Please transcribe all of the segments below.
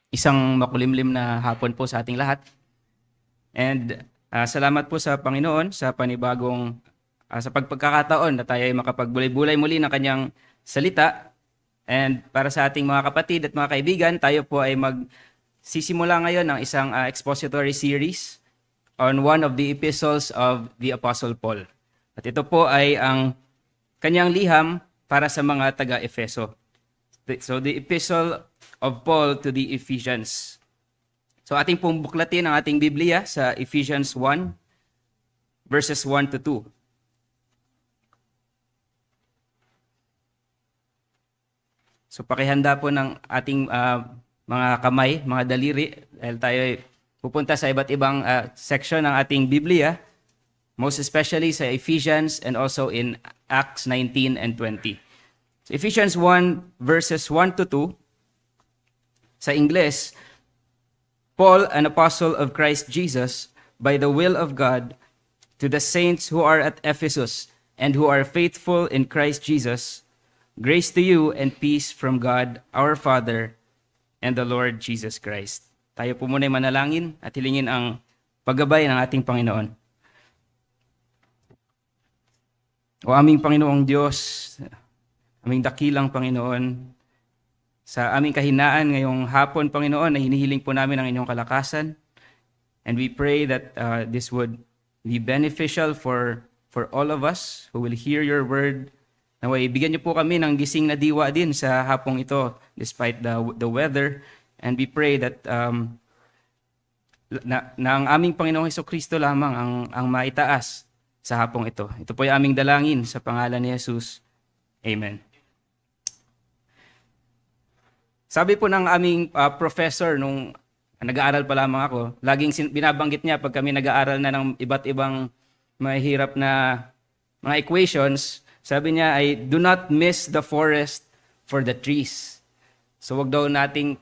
Isang makulimlim na hapon po sa ating lahat. And salamat po sa Panginoon sa panibagong sa pagkakataon na tayo ay makapagbulay-bulay muli ng kanyang salita. And para sa ating mga kapatid at mga kaibigan, tayo po ay magsisimula ngayon ng isang expository series on one of the epistles of the Apostle Paul. At ito po ay ang kanyang liham para sa mga taga-Efeso. So the epistle of Paul to the Ephesians. So ating pong buklatin ang ating Biblia sa Ephesians 1, verses 1 to 2. So pakihanda po ng ating mga kamay, mga daliri, dahil tayo ay pupunta sa iba't ibang section ng ating Biblia, most especially sa Ephesians and also in Acts 19 and 20. So Ephesians 1, verses 1 to 2, sa Ingles, Paul, an apostle of Christ Jesus, by the will of God, to the saints who are at Ephesus and who are faithful in Christ Jesus, grace to you and peace from God, our Father, and the Lord Jesus Christ. Tayo po muna ay manalangin at hilingin ang paggabay ng ating Panginoon. O aming Panginoong Diyos, aming dakilang Panginoon, sa aming kahinaan ngayong hapon, Panginoon, na hinihiling po namin ang inyong kalakasan. And we pray that this would be beneficial for all of us who will hear your word. Naway, bigyan niyo po kami ng gising na diwa din sa hapong ito despite the weather. And we pray that na ang aming Panginoong Hesukristo lamang ang maitaas sa hapong ito. Ito po ay aming dalangin sa pangalan ni Jesus. Amen. Sabi po ng aming professor nung nag-aaral pa lamang ako, laging binabanggit niya pag kami nag-aaral na ng iba't ibang mahirap na mga equations, sabi niya ay, do not miss the forest for the trees. So wag daw nating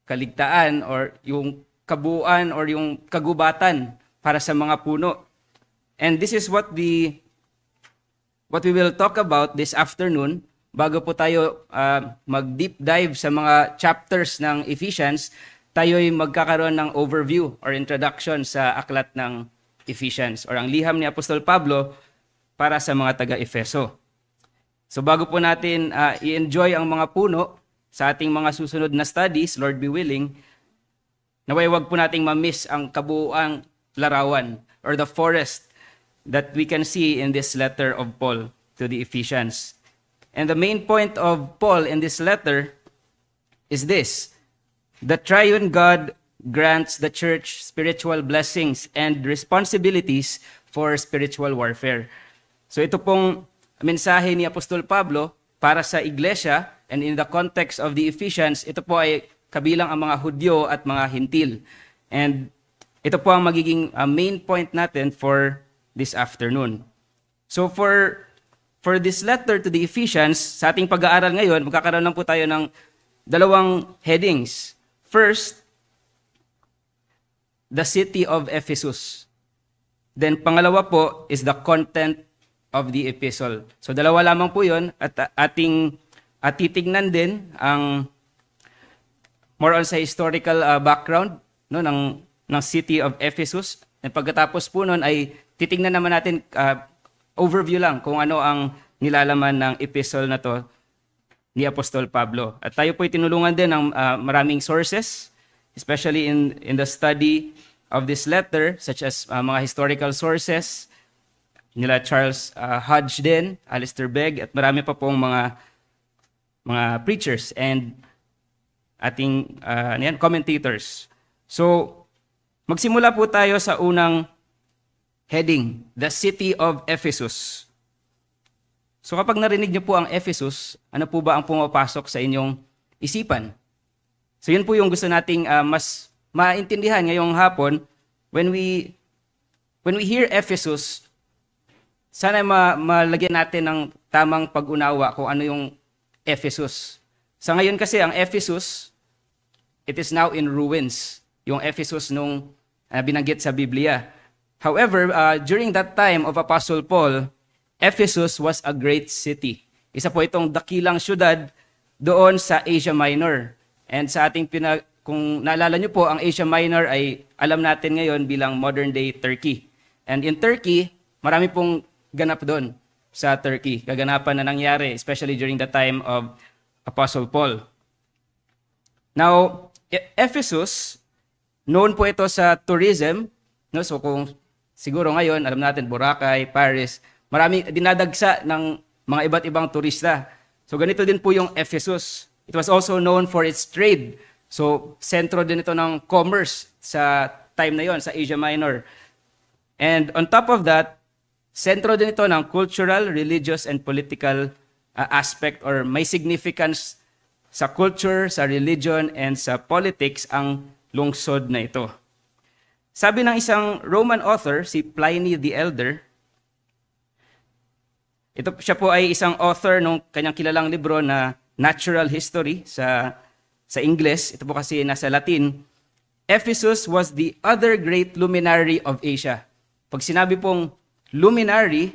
kaligtaan or yung kabuuan or yung kagubatan para sa mga puno. And this is what we will talk about this afternoon. Bago po tayo mag-deep dive sa mga chapters ng Ephesians, tayo ay magkakaroon ng overview or introduction sa aklat ng Ephesians or ang liham ni Apostol Pablo para sa mga taga-Efeso. So bago po natin i-enjoy ang mga puno sa ating mga susunod na studies, Lord be willing, naway wag po nating ma-miss ang kabuuang larawan or the forest that we can see in this letter of Paul to the Ephesians. And the main point of Paul in this letter is this: the triune God grants the church spiritual blessings and responsibilities for spiritual warfare. So ito pong mensahe ni Apostol Pablo para sa iglesia, and in the context of the Ephesians, ito po ay kabilang ang mga Hudyo at mga Hintil. And ito po ang magiging main point natin for this afternoon. So for this letter to the Ephesians, sa ating pag-aaral ngayon, magkakaroon lang po tayo ng dalawang headings. First, the city of Ephesus. Then pangalawa po is the content of the epistle. So dalawa lamang po yun at titignan din ang more on sa historical background no, ng city of Ephesus. And pagkatapos po nun ay titignan naman natin overview lang kung ano ang nilalaman ng epistle na to ni Apostol Pablo. At tayo po tinulungan din ng maraming sources, especially in the study of this letter, such as mga historical sources, nila Charles Hodge din, Alistair Begg, at marami pa pong mga preachers and ating commentators. So, magsimula po tayo sa unang heading, the city of Ephesus. So kapag narinig niyo po ang Ephesus, ano po ba ang pumapasok sa inyong isipan? So yun po yung gusto nating mas maintindihan ngayong hapon. When we hear Ephesus, sana malagyan natin ng tamang pag-unawa kung ano yung Ephesus. Sa ngayon kasi ang Ephesus, it is now in ruins. Yung Ephesus nung binanggit sa Biblia. However, during that time of Apostle Paul, Ephesus was a great city. Isa po itong dakilang syudad doon sa Asia Minor. And sa ating kung naalala nyo po, ang Asia Minor ay alam natin ngayon bilang modern-day Turkey. And in Turkey, marami pong ganap doon sa Turkey. Kaganapan na nangyari, especially during the time of Apostle Paul. Now, Ephesus, known po ito sa tourism. No? So kung siguro ngayon, alam natin, Boracay, Paris, marami dinadagsa ng mga iba't ibang turista. So ganito din po yung Ephesus. It was also known for its trade. So sentro din ito ng commerce sa time na yon sa Asia Minor. And on top of that, sentro din ito ng cultural, religious, and political aspect, or may significance sa culture, sa religion, and sa politics ang lungsod na ito. Sabi ng isang Roman author, si Pliny the Elder, siya po ay isang author ng kanyang kilalang libro na Natural History sa Ingles. Ito po kasi nasa Latin. Ephesus was the other great luminary of Asia. Pag sinabi pong luminary,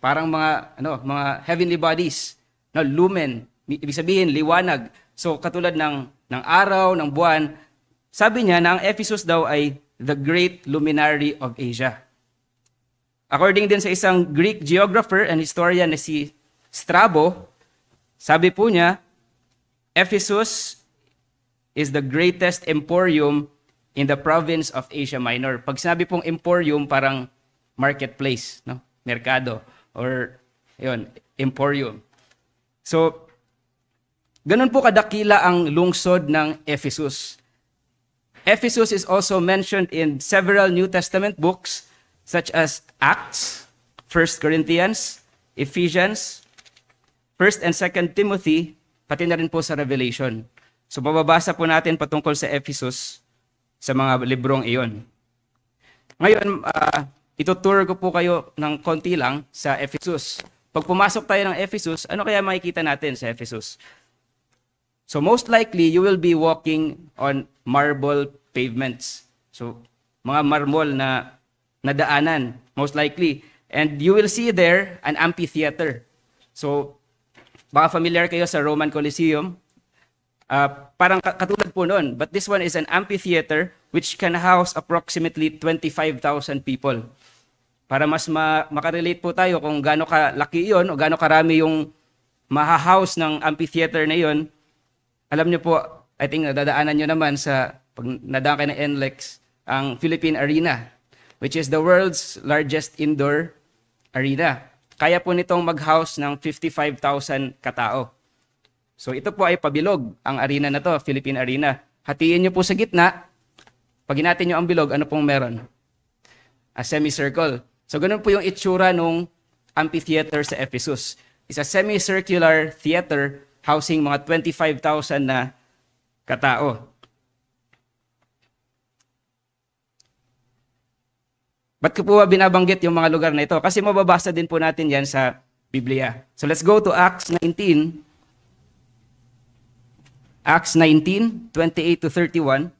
parang mga heavenly bodies. No, lumen, ibig sabihin liwanag. So katulad ng araw, ng buwan, sabi niya na ang Ephesus daw ay the great luminary of Asia. According din sa isang Greek geographer and historian na si Strabo, sabi po niya, Ephesus is the greatest emporium in the province of Asia Minor. Pag sinabi pong emporium, parang marketplace, no? Merkado, or emporium. So, ganun po kadakila ang lungsod ng Ephesus. Ephesus is also mentioned in several New Testament books such as Acts, 1 Corinthians, Ephesians, 1 and 2 Timothy, pati na rin po sa Revelation. So bababasa po natin patungkol sa Ephesus sa mga librong iyon. Ngayon, itutour ko po kayo ng konti lang sa Ephesus. Pag pumasok tayo ng Ephesus, ano kaya makikita natin sa Ephesus? So most likely, you will be walking on marble pavements. So mga marmol na daanan, most likely. And you will see there an amphitheater. So baka familiar kayo sa Roman Colosseum. Parang katulad po noon. But this one is an amphitheater which can house approximately 25,000 people. Para mas makarelate po tayo kung gaano kalaki yon o gaano karami yung maha-house ng amphitheater na yon. Alam niyo po, I think nadadaanan niyo naman pag nadaan kayo ng NLEX, ang Philippine Arena, which is the world's largest indoor arena. Kaya po nitong mag-house ng 55,000 katao. So ito po ay pabilog, ang arena na to, Philippine Arena. Hatiin niyo po sa gitna, pag hinatin niyo ang bilog, ano pong meron? A semicircle. So ganun po yung itsura nung amphitheater sa Ephesus. It's a semicircular theater housing mga 25,000 na katao. Ba't ko po binabanggit yung mga lugar na ito? Kasi mababasa din po natin yan sa Biblia. So let's go to Acts 19. Acts 19, 28 to 31.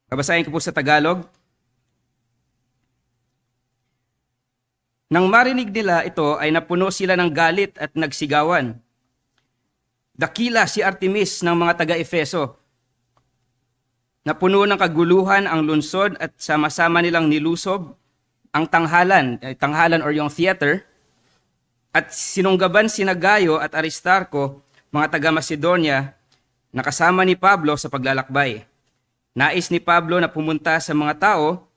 Babasahin ko po sa Tagalog. Nang marinig nila ito ay napuno sila ng galit at nagsigawan. Dakila si Artemis ng mga taga-Efeso. Napuno ng kaguluhan ang lungsod at sama-sama nilang nilusob ang tanghalan or yung theater, at sinunggaban sina Gayo at Aristarco, mga taga-Macedonia, na kasama ni Pablo sa paglalakbay. Nais ni Pablo na pumunta sa mga tao,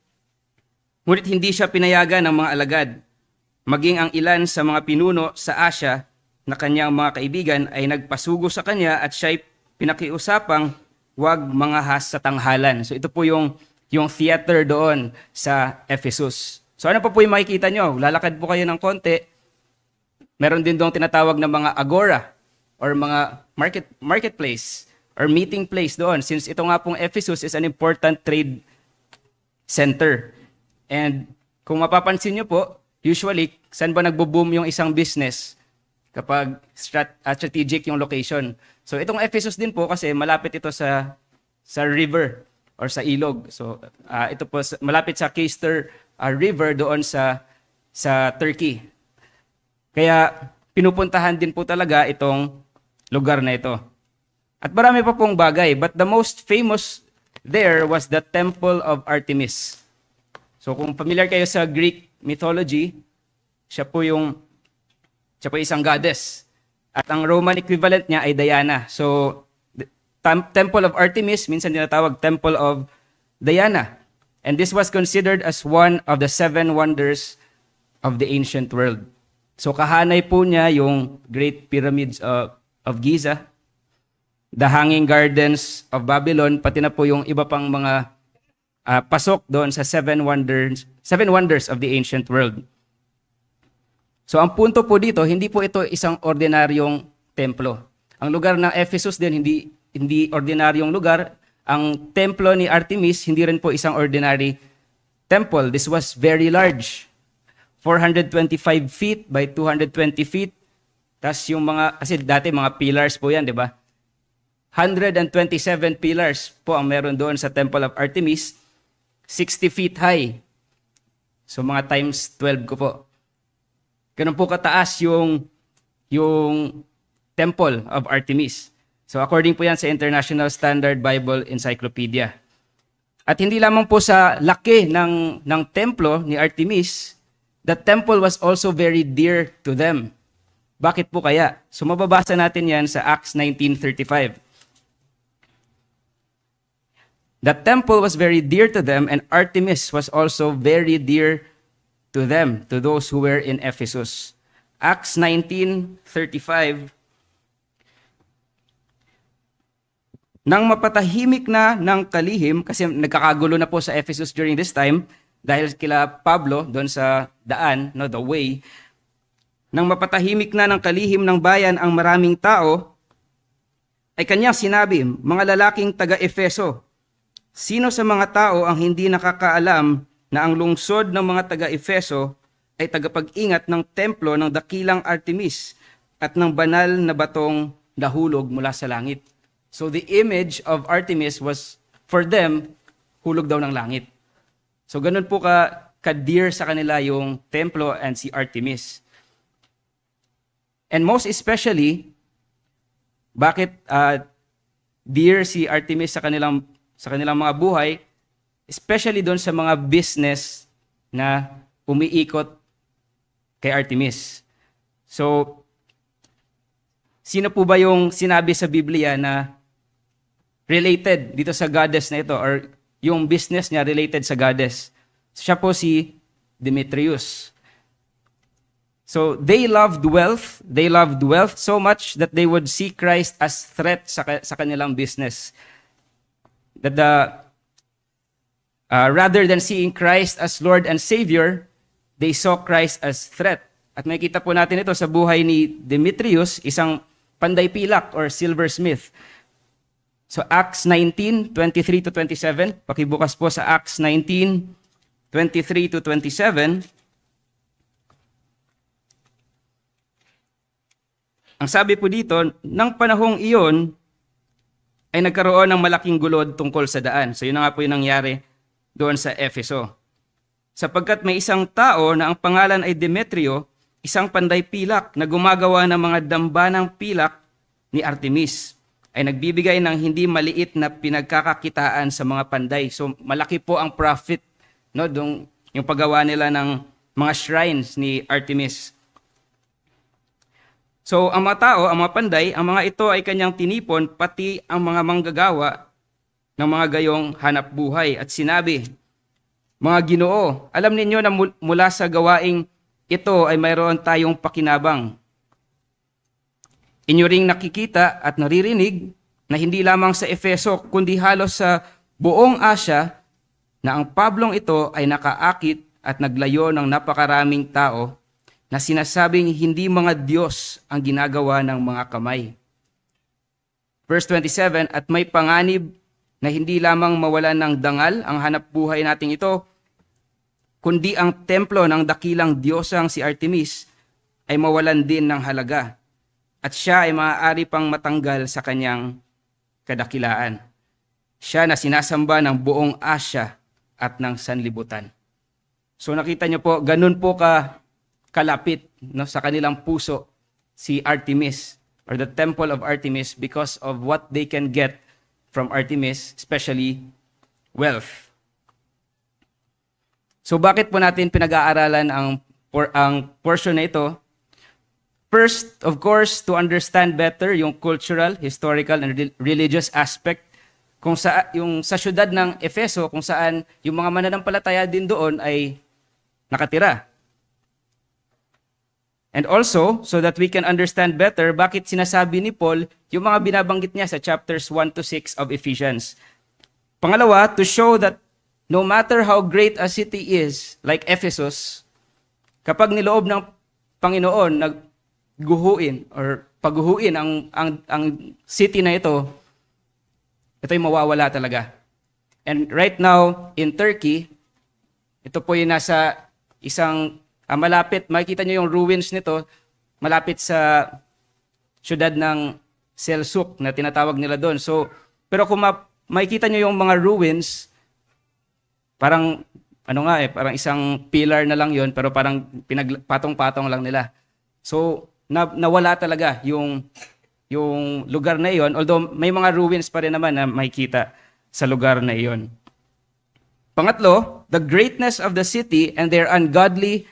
ngunit hindi siya pinayagan ng mga alagad. Maging ang ilan sa mga pinuno sa Asia na kanyang mga kaibigan ay nagpasugo sa kanya at siya'y pinakiusapang huwag mangahas sa tanghalan. So ito po yung theater doon sa Ephesus. So ano pa po yung makikita nyo? Lalakad po kayo ng konti. Meron din doon tinatawag na mga agora or mga marketplace or meeting place doon. Since ito nga pong Ephesus is an important trade center. And kung mapapansin nyo po, usually, saan ba nagbo-boom yung isang business kapag strategic yung location? So itong Ephesus din po kasi malapit ito sa river or sa ilog. So ito po malapit sa Cayster River doon sa sa Turkey. Kaya pinupuntahan din po talaga itong lugar na ito. At marami pa pong bagay, but the most famous there was the Temple of Artemis. So kung familiar kayo sa Greek mythology, siya po isang goddess. At ang Roman equivalent niya ay Diana. So Temple of Artemis, minsan tinatawag Temple of Diana. And this was considered as one of the 7 wonders of the ancient world. So kahanay po niya yung Great Pyramids of Giza, the Hanging Gardens of Babylon, pati na po yung iba pang mga pasok doon sa 7 wonders of the ancient world. So ang punto po dito, hindi po ito isang ordinaryong templo. Ang lugar ng Ephesus din, hindi ordinaryong lugar. Ang templo ni Artemis, hindi rin po isang ordinary temple. This was very large. 425 feet by 220 feet. Tapos yung kasi dati mga pillars po yan, di ba? 127 pillars po ang meron doon sa Temple of Artemis. 60 feet high. So mga times 12 ko po. Ganun po kataas yung Temple of Artemis. So according po yan sa International Standard Bible Encyclopedia. At hindi lamang po sa laki ng templo ni Artemis, the temple was also very dear to them. Bakit po kaya? So mababasa natin yan sa Acts 19:35. The temple was very dear to them, and Artemis was also very dear to them, to those who were in Ephesus. Acts 19:35. Nang mapatahimik na ng kalihim, kasi nagkakagulo na po sa Ephesus during this time, dahil kila Pablo doon sa daan, the way, nang mapatahimik na ng kalihim ng bayan ang maraming tao, ay kanyang sinabi, mga lalaking taga-Efeso, sino sa mga tao ang hindi nakakaalam na ang lungsod ng mga taga-Efeso ay tagapag-ingat ng templo ng dakilang Artemis at ng banal na batong nahulog mula sa langit? So the image of Artemis was, for them, hulog daw ng langit. So ganun po ka-dear sa kanila yung templo and si Artemis. And most especially, bakit dear si Artemis sa kanilang mga buhay, especially doon sa mga business na umiikot kay Artemis. So, sino po ba yung sinabi sa Biblia na related dito sa goddess na ito, or yung business niya related sa goddess? Siya po si Demetrius. So they loved wealth so much that they would see Christ as threat sa kanilang business. That rather than seeing Christ as Lord and Savior, they saw Christ as threat. At makikita po natin ito sa buhay ni Demetrius, isang panday pilak or silversmith. So Acts 19:23-27, pakibukas po sa Acts 19:23-27. Ang sabi po dito, nang panahong iyon ay nagkaroon ng malaking gulod tungkol sa daan. So yun na nga po yung nangyari doon sa Efeso. Sapagkat may isang tao na ang pangalan ay Demetrio, isang panday pilak na gumagawa ng mga dambanang pilak ni Artemis, ay nagbibigay ng hindi maliit na pinagkakakitaan sa mga panday. So malaki po ang profit, yung paggawa nila ng mga shrines ni Artemis. So ang mga tao, ang mga panday, ang mga ito ay kanyang tinipon, pati ang mga manggagawa ng mga gayong hanap buhay. At sinabi, mga Ginoo, alam ninyo na mula sa gawaing ito ay mayroon tayong pakinabang. Inyo ring nakikita at naririnig na hindi lamang sa Efeso, kundi halos sa buong Asya, na ang Pablong ito ay nakaakit at naglayo ng napakaraming tao na sinasabing hindi mga Diyos ang ginagawa ng mga kamay. Verse 27, at may panganib na hindi lamang mawalan ng dangal ang hanap buhay nating ito, kundi ang templo ng dakilang Diyosang si Artemis ay mawalan din ng halaga, at siya ay maaari pang matanggal sa kanyang kadakilaan. Siya na sinasamba ng buong Asya at ng sanlibutan. So nakita niyo po, ganun po kalapit, no, sa kanilang puso si Artemis or the temple of Artemis because of what they can get from Artemis, especially wealth. So bakit po natin pinag-aaralan ang portion na ito? First, of course, to understand better yung cultural, historical, and religious aspect yung sa syudad ng Efeso, kung saan yung mga mananampalataya din doon ay nakatira. And also, so that we can understand better bakit sinasabi ni Paul yung mga binabanggit niya sa chapters 1 to 6 of Ephesians. Pangalawa, to show that no matter how great a city is, like Ephesus, kapag niloob ng Panginoon nagguhuin or pagguhuin ang city na ito'y mawawala talaga. And right now, in Turkey, ito po yung nasa isang malapit, makikita nyo yung ruins nito, malapit sa syudad ng Selçuk na tinatawag nila doon. So, pero kung makikita nyo yung mga ruins, parang, parang isang pillar na lang yon, pero parang pinagpatong-patong lang nila. So, nawala talaga yung lugar na iyon, although may mga ruins pa rin naman na makikita sa lugar na iyon. Pangatlo, the greatness of the city and their ungodly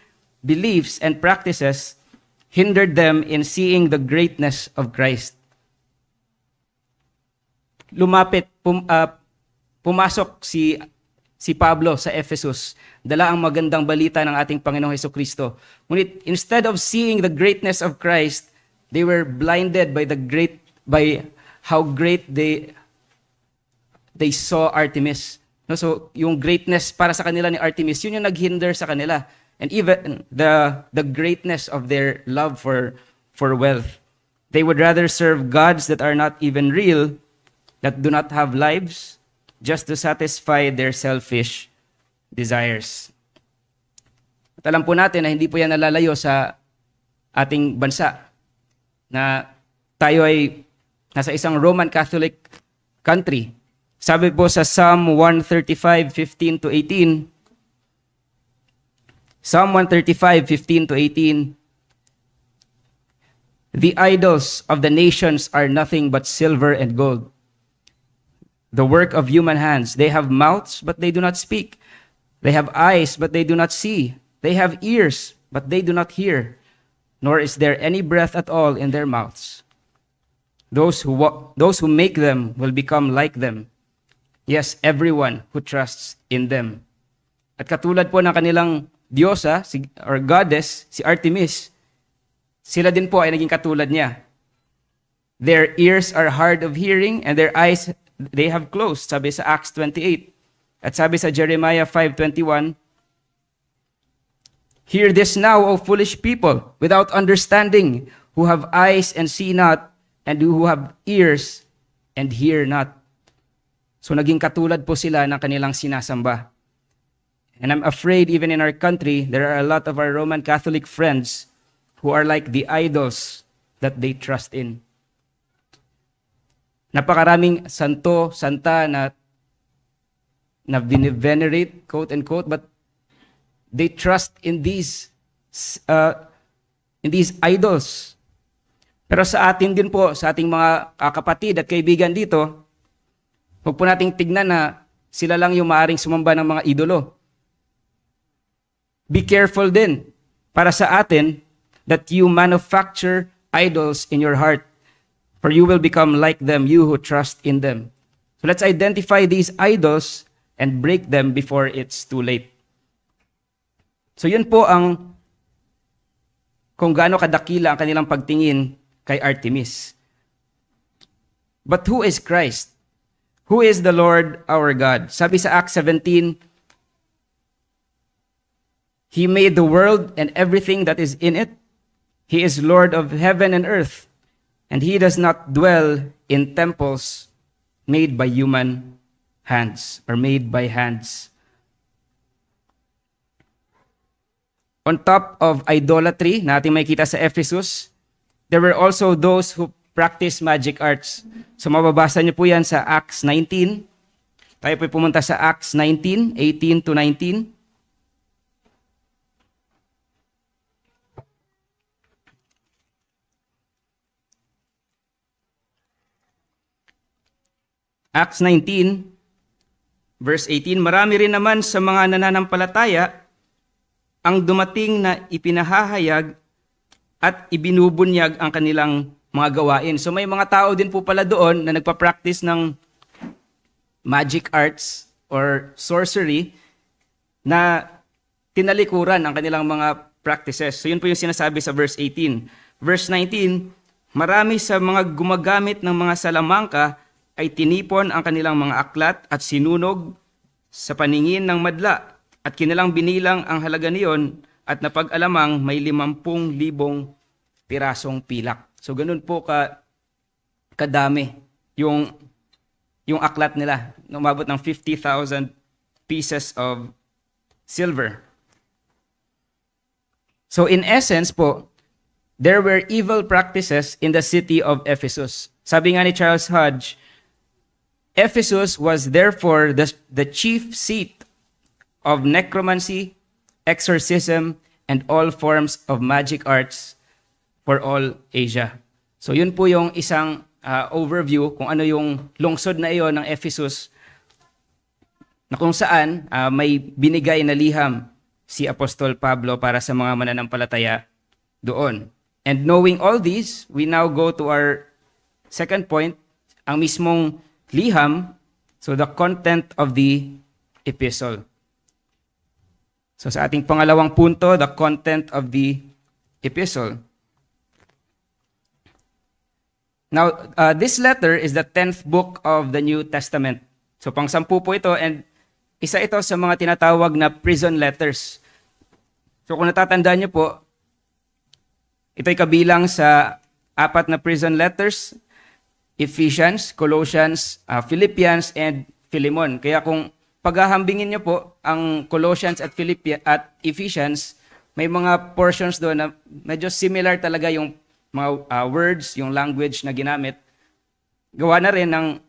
beliefs and practices hindered them in seeing the greatness of Christ. Pumasok si Pablo sa Ephesus, dala ang magandang balita ng ating Panginoong Hesukristo. Ngunit instead of seeing the greatness of Christ, they were blinded by how great they saw Artemis. No, so yung greatness para sa kanila ni Artemis, yun yung naghinder sa kanila. And even the greatness of their love for wealth. They would rather serve gods that are not even real, that do not have lives, just to satisfy their selfish desires. At alam po natin na hindi po yan nalalayo sa ating bansa, na tayo ay nasa isang Roman Catholic country. Sabi po sa Psalm 135:15 to 18, Psalm 135:15 to 18, the idols of the nations are nothing but silver and gold, the work of human hands. They have mouths, but they do not speak. They have eyes, but they do not see. They have ears, but they do not hear. Nor is there any breath at all in their mouths. Those who make them will become like them. Yes, everyone who trusts in them. At katulad po ng kanilang diyosa or goddess, si Artemis, sila din po ay naging katulad niya. Their ears are hard of hearing and their eyes they have closed, sabi sa Acts 28. At sabi sa Jeremiah 5:21, hear this now, O foolish people, without understanding, who have eyes and see not, and who have ears and hear not. So naging katulad po sila ng kanilang sinasamba. And I'm afraid even in our country, there are a lot of our Roman Catholic friends who are like the idols that they trust in. Napakaraming santo, santa na venerate, quote and quote, but they trust in these idols. Pero sa atin din po, sa ating mga kapatid at kaibigan dito, huwag po nating tignan na sila lang yung maaring sumamba ng mga idolo. Be careful din para sa atin that you manufacture idols in your heart, for you will become like them, you who trust in them. So let's identify these idols and break them before it's too late. So yun po ang kung gaano kadakila ang kanilang pagtingin kay Artemis. But who is Christ? Who is the Lord our God? Sabi sa Acts 17, He made the world and everything that is in it. He is Lord of heaven and earth, and He does not dwell in temples made by human hands or made by hands. On top of idolatry na ating makikita sa Ephesus, there were also those who practice magic arts. So mababasa niyo po yan sa Acts 19. Tayo po pumunta sa Acts 19:18 to 19. Acts 19, verse 18, marami rin naman sa mga nananampalataya ang dumating na ipinahahayag at ibinubunyag ang kanilang mga gawain. So may mga tao din po pala doon na nagpa-practice ng magic arts or sorcery na tinalikuran ang kanilang mga practices. So yun po yung sinasabi sa verse 18. Verse 19, marami sa mga gumagamit ng mga salamangka ay tinipon ang kanilang mga aklat at sinunog sa paningin ng madla at kinilang binilang ang halaga niyon at napag-alamang may 50,000 pirasong pilak. So ganun po kadami yung aklat nila. Umabot ng 50,000 pieces of silver. So in essence po, there were evil practices in the city of Ephesus. Sabi nga ni Charles Hodge, Ephesus was therefore the chief seat of necromancy, exorcism, and all forms of magic arts for all Asia. So yun po yung isang overview kung ano yung lungsod na iyon ng Ephesus na kung saan may binigay na liham si Apostol Pablo para sa mga mananampalataya doon. And knowing all these, we now go to our second point, ang mismong liham, so the content of the epistle. So sa ating pangalawang punto, the content of the epistle. Now, this letter is the 10th book of the New Testament. So pang-10 po ito, and isa ito sa mga tinatawag na prison letters. So kung natatandaan niyo po, ito'y kabilang sa 4 na prison letters, Ephesians, Colossians, Philippians, and Philemon. Kaya kung paghahambingin niyo po ang Colossians at Ephesians, may mga portions doon na medyo similar talaga yung mga words, yung language na ginamit. Gawa na rin ng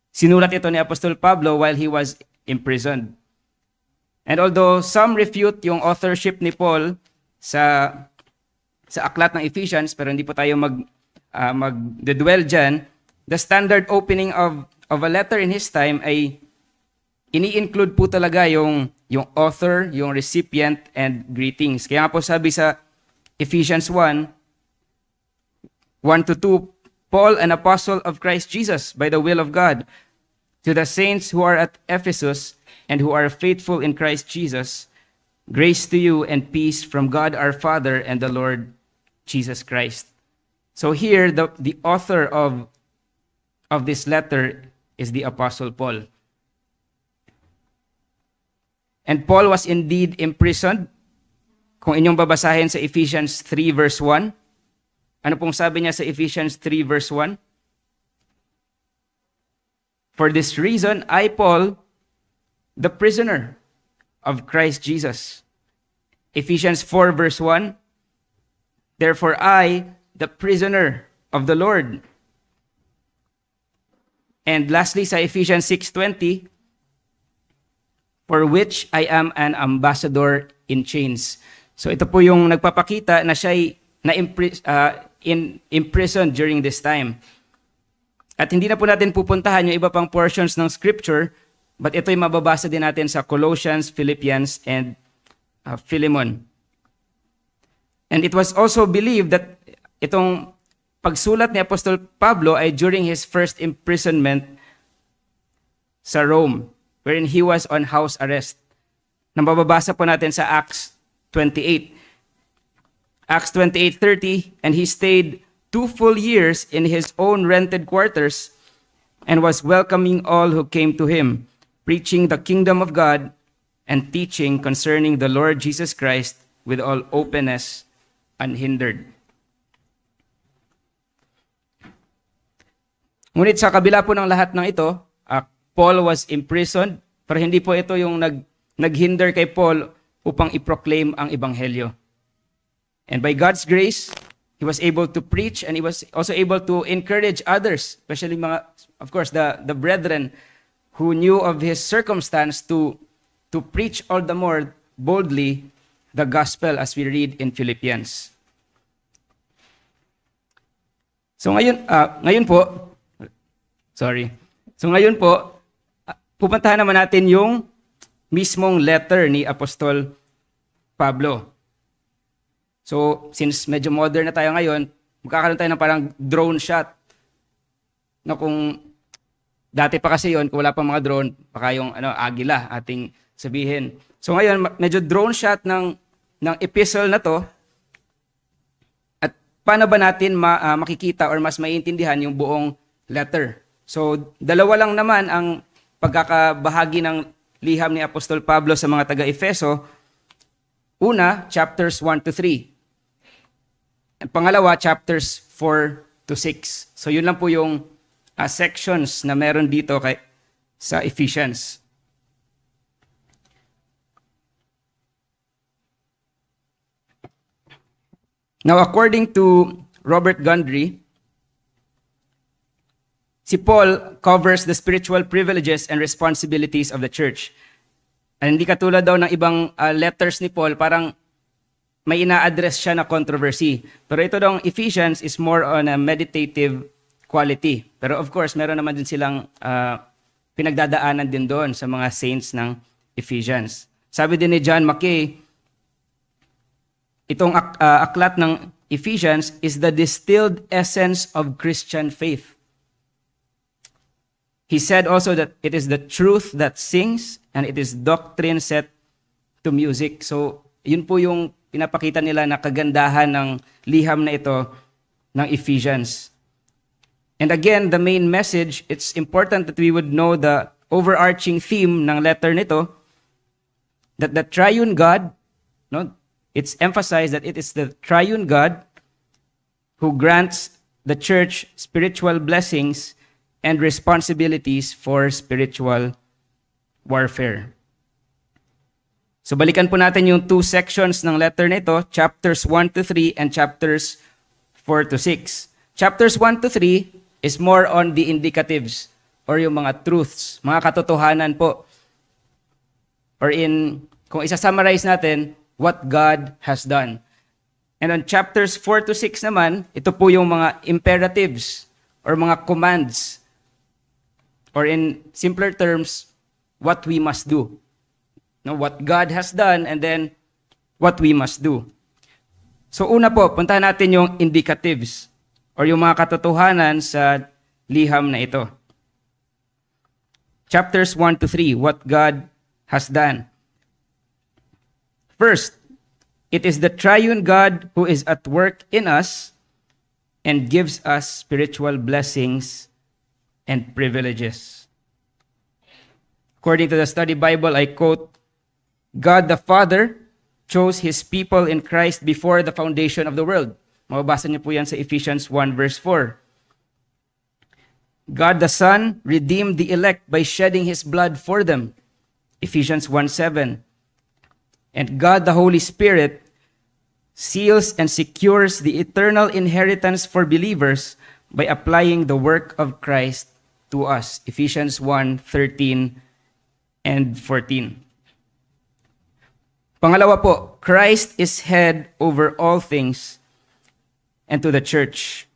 sinulat ito ni Apostol Pablo while he was imprisoned. And although some refute yung authorship ni Paul sa aklat ng Ephesians, pero hindi po tayo mag-dwell dyan, the standard opening of a letter in his time ay ini-include po talaga yung author, yung recipient, and greetings. Kaya nga po sabi sa Ephesians 1, 1-2, Paul, an apostle of Christ Jesus, by the will of God, to the saints who are at Ephesus and who are faithful in Christ Jesus, grace to you and peace from God our Father and the Lord Jesus Christ. So here, the author of this letter is the Apostle Paul. And Paul was indeed imprisoned. Kung inyong babasahin sa Ephesians 3 verse 1, ano pong sabi niya sa Ephesians 3 verse 1? For this reason, I, Paul, the prisoner of Christ Jesus. Ephesians 4 verse 1, therefore I, the prisoner of the Lord. And lastly, sa Ephesians 6:20, for which I am an ambassador in chains. So ito po yung nagpapakita na siya'y imprisoned during this time. At hindi na po natin pupuntahan yung iba pang portions ng scripture, but ito'y mababasa din natin sa Colossians, Philippians, and Philemon. And it was also believed that itong pagsulat ni Apostol Pablo ay during his first imprisonment sa Rome, wherein he was on house arrest. Nang mababasa po natin sa Acts 28. Acts 28:30, and he stayed 2 full years in his own rented quarters and was welcoming all who came to him, preaching the kingdom of God and teaching concerning the Lord Jesus Christ with all openness, unhindered. Ngunit sa kabila po ng lahat ng ito, Paul was imprisoned, pero hindi po ito yung naghinder kay Paul upang i-proclaim ang ebanghelyo. And by God's grace, he was able to preach, and he was also able to encourage others, especially of course, the brethren who knew of his circumstance to preach all the more boldly the gospel as we read in Philippians. So ngayon po, Sorry. So ngayon po, pupuntahan naman natin yung mismong letter ni Apostol Pablo. So, since medyo modern na tayo ngayon, magkakaroon tayo ng parang drone shot. Na kung dati pa kasi yon, kung wala pang mga drone, baka yung agila ating sabihin. So ngayon, medyo drone shot ng epistle na to. At paano ba natin makikita or mas maiintindihan yung buong letter? So, dalawa lang naman ang pagkakabahagi ng liham ni Apostol Pablo sa mga taga-Efeso. Una, chapters 1 to 3. At pangalawa, chapters 4 to 6. So, yun lang po yung sections na meron dito sa Ephesians. Now, according to Robert Gundry, si Paul covers the spiritual privileges and responsibilities of the church. And hindi katulad daw ng ibang letters ni Paul, parang may ina-address siya na controversy. Pero ito daw, Ephesians is more on a meditative quality. Pero of course, meron naman din silang pinagdadaanan din doon sa mga saints ng Ephesians. Sabi din ni John Mackay, itong aklat ng Ephesians is the distilled essence of Christian faith. He said also that it is the truth that sings and it is doctrine set to music. So, yun po yung pinapakita nila na kagandahan ng liham na ito ng Ephesians. And again, the main message, it's important that we would know the overarching theme ng letter nito, that the triune God, no, it's emphasized that it is the triune God who grants the church spiritual blessings and responsibilities for spiritual warfare. So balikan po natin yung two sections ng letter nito, chapters 1 to 3 and chapters 4 to 6. Chapters 1 to 3 is more on the indicatives or yung mga truths, mga katotohanan po. Or kung isa-summarize natin, what God has done. And on chapters 4 to 6 naman, ito po yung mga imperatives or mga commands. Or in simpler terms, what we must do. No, what God has done and then what we must do. So una po, puntahan natin yung indicatives or yung mga katotohanan sa liham na ito. Chapters 1 to 3, what God has done. First, it is the triune God who is at work in us and gives us spiritual blessings and privileges. According to the Study Bible, I quote, God the Father chose His people in Christ before the foundation of the world. Mababasa niyo po yan sa Ephesians 1 verse 4. God the Son redeemed the elect by shedding His blood for them. Ephesians 1:7. And God the Holy Spirit seals and secures the eternal inheritance for believers by applying the work of Christ to us. Ephesians 1:13 and 14. Pangalawa po, Christ is head over all things and to the church.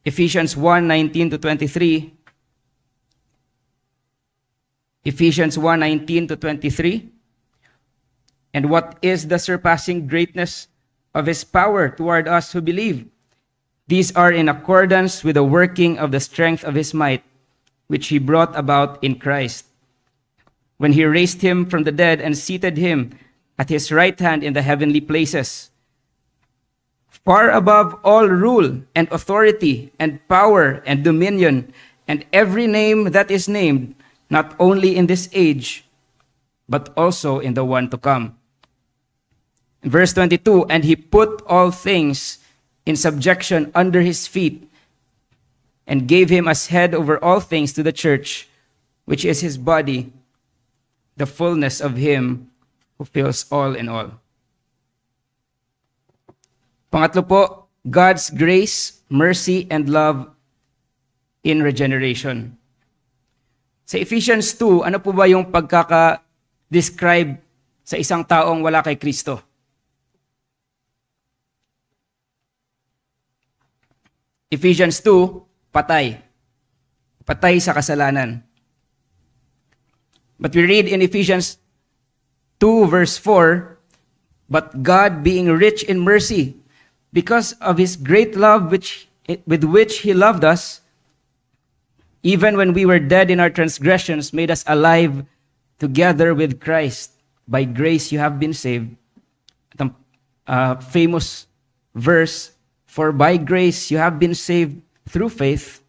Ephesians 1:19 to 23. Ephesians 1:19 to 23. And what is the surpassing greatness of His power toward us who believe? These are in accordance with the working of the strength of His might, which He brought about in Christ, when He raised Him from the dead and seated Him at His right hand in the heavenly places, far above all rule and authority and power and dominion and every name that is named, not only in this age, but also in the one to come. Verse 22, and He put all things in subjection under His feet and gave Him as head over all things to the church, which is His body, the fullness of Him who fills all in all. Pangatlo po, God's grace, mercy, and love in regeneration. Sa Ephesians 2, ano po ba yung pagkaka-describe sa isang taong wala kay Kristo? Ephesians 2, patay. patay sa kasalanan. But we read in Ephesians 2 verse 4, "But God, being rich in mercy, because of his great love with which he loved us, even when we were dead in our transgressions, made us alive together with Christ. By grace you have been saved." At ang famous verse, "For by grace you have been saved through faith,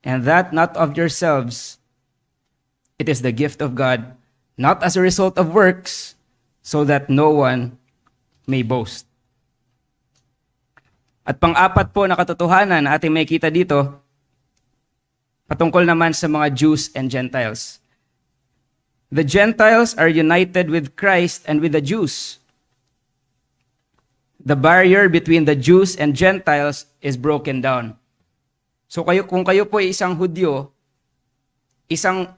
and that not of yourselves. It is the gift of God, not as a result of works, so that no one may boast." At pang-apat po na katotohanan na ating makikita dito, patungkol naman sa mga Jews and Gentiles. The Gentiles are united with Christ and with the Jews. The barrier between the Jews and Gentiles is broken down. So kung kayo po ay isang Hudyo, isang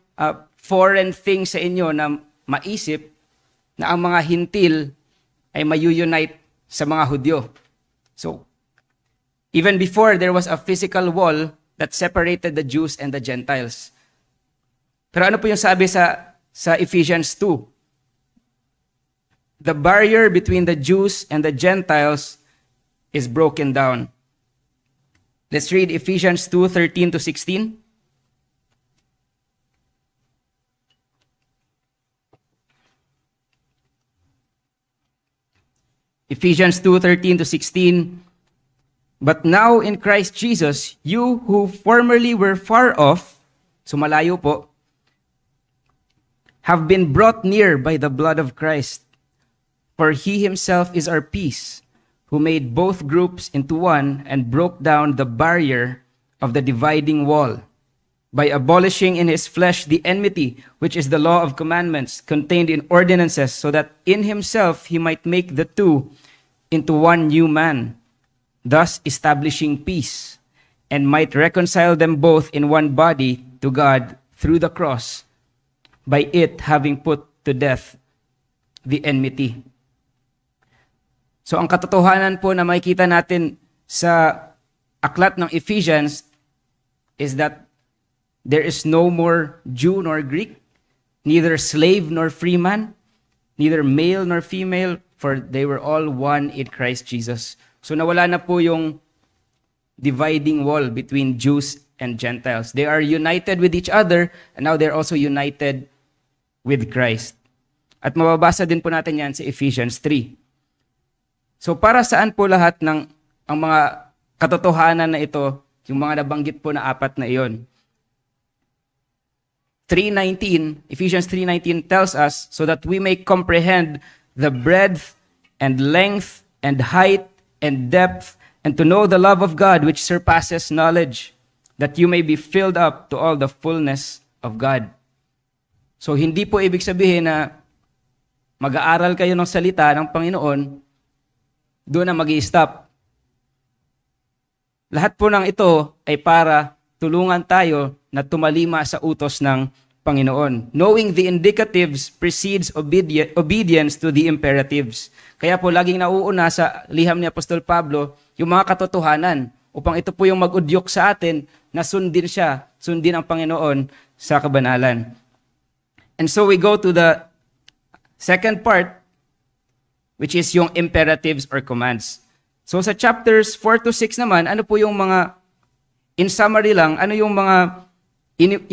foreign thing sa inyo na maisip na ang mga Hintil ay mayu-unite sa mga Hudyo. So, even before there was a physical wall that separated the Jews and the Gentiles. Pero ano po yung sabi sa Ephesians 2? The barrier between the Jews and the Gentiles is broken down. Let's read Ephesians 2:13 to 16. Ephesians 2:13 to 16. "But now in Christ Jesus, you who formerly were far off," so malayo po, "have been brought near by the blood of Christ. For he himself is our peace, who made both groups into one and broke down the barrier of the dividing wall, by abolishing in his flesh the enmity, which is the law of commandments contained in ordinances, so that in himself he might make the two into one new man, thus establishing peace, and might reconcile them both in one body to God through the cross, by it having put to death the enmity." So ang katotohanan po na makikita natin sa aklat ng Ephesians is that there is no more Jew nor Greek, neither slave nor free man, neither male nor female, for they were all one in Christ Jesus. So nawala na po yung dividing wall between Jews and Gentiles. They are united with each other, and now they're also united with Christ. At mababasa din po natin yan sa Ephesians 3. So para saan po lahat ng ang mga katotohanan na ito, yung mga nabanggit po na apat na iyon? 3:19, Ephesians 3:19 tells us, "So that we may comprehend the breadth and length and height and depth, and to know the love of God which surpasses knowledge, that you may be filled up to all the fullness of God." So hindi po ibig sabihin na mag-aaral kayo ng salita ng Panginoon, doon na mag-i-stop. Lahat po ng ito ay para tulungan tayo na tumalima sa utos ng Panginoon. Knowing the indicatives precedes obedience to the imperatives. Kaya po laging nauuna sa liham ni Apostol Pablo yung mga katotohanan upang ito po yung mag-udyok sa atin na sundin siya, sundin ang Panginoon sa kabanalan. And so we go to the second part, which is yung imperatives or commands. So sa chapters 4 to 6 naman, ano po yung mga, in summary lang, ano yung mga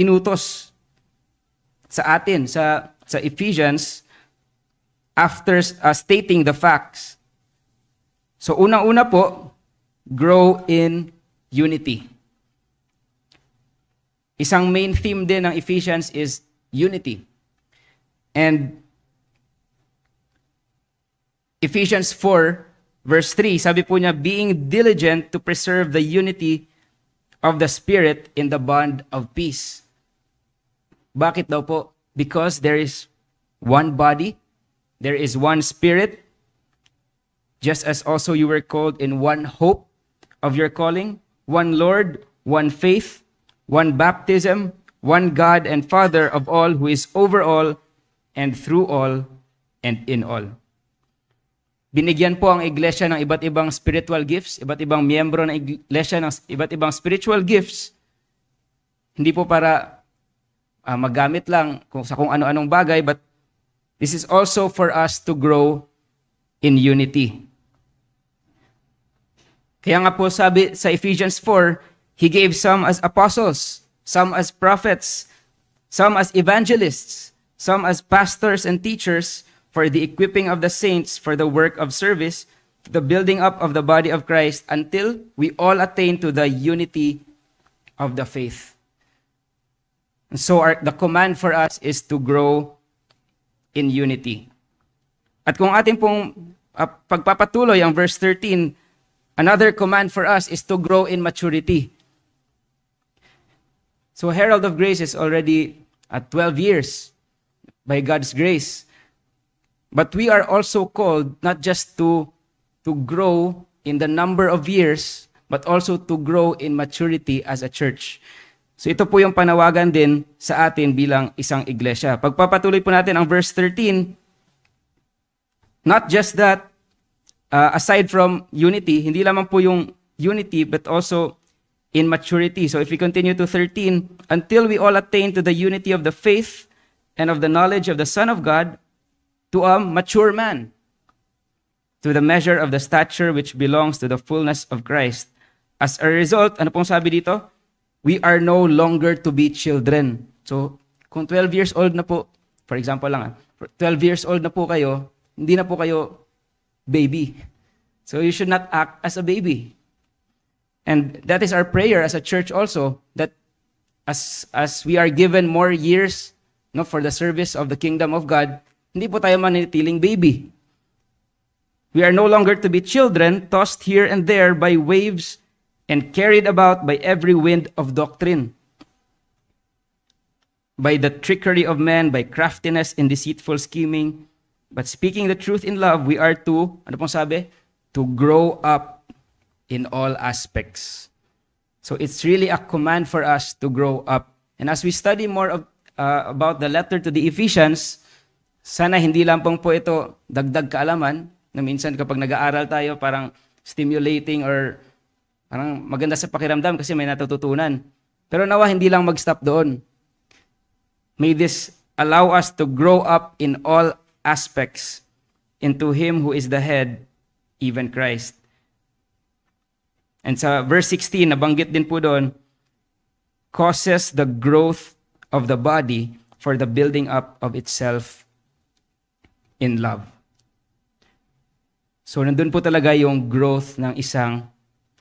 inutos sa atin, sa Ephesians, after stating the facts. So unang-una po, grow in unity. Isang main theme din ng Ephesians is unity. And Ephesians 4, verse 3, sabi po niya, "Being diligent to preserve the unity of the Spirit in the bond of peace." Bakit daw po? Because there is one body, there is one Spirit, just as also you were called in one hope of your calling, one Lord, one faith, one baptism, one God and Father of all, who is over all and through all and in all. Binigyan po ang iglesia ng iba't ibang spiritual gifts, iba't ibang miyembro ng iglesia ng iba't ibang spiritual gifts hindi po para magamit lang kung ano-anong bagay, but this is also for us to grow in unity. Kaya nga po sabi sa Ephesians 4, He gave some as apostles, some as prophets, some as evangelists, some as pastors and teachers for the equipping of the saints for the work of service, the building up of the body of Christ until we all attain to the unity of the faith. And so the command for us is to grow in unity. At kung ating pong pagpapatuloy ang verse 13, another command for us is to grow in maturity. So Herald of Grace is already at 12 years by God's grace. But we are also called not just to grow in the number of years, but also to grow in maturity as a church. So ito po yung panawagan din sa atin bilang isang iglesia. Pagpapatuloy po natin ang verse 13, not just that, aside from unity, hindi lamang po yung unity, but also in maturity. So if we continue to 13, until we all attain to the unity of the faith and of the knowledge of the Son of God, to a mature man, to the measure of the stature which belongs to the fullness of Christ. As a result, ano pong sabi dito? We are no longer to be children. So, kung 12 years old na po, for example lang, 12 years old na po kayo, hindi na po kayo baby. So, you should not act as a baby. And that is our prayer as a church also, that as we are given more years for the service of the kingdom of God, hindi po tayo manitiling baby. We are no longer to be children, tossed here and there by waves and carried about by every wind of doctrine, by the trickery of men, by craftiness and deceitful scheming. But speaking the truth in love, we are to, ano pong sabi? To grow up in all aspects. So it's really a command for us to grow up. And as we study more about the letter to the Ephesians, sana hindi lang po ito dagdag kaalaman, na minsan kapag nag-aaral tayo parang stimulating or parang maganda sa pakiramdam kasi may natututunan. Pero nawa hindi lang mag-stop doon. May this allow us to grow up in all aspects into Him who is the head, even Christ. And sa verse 16, nabanggit din po doon, causes the growth of the body for the building up of itself in love. So nandun po talaga yung growth ng isang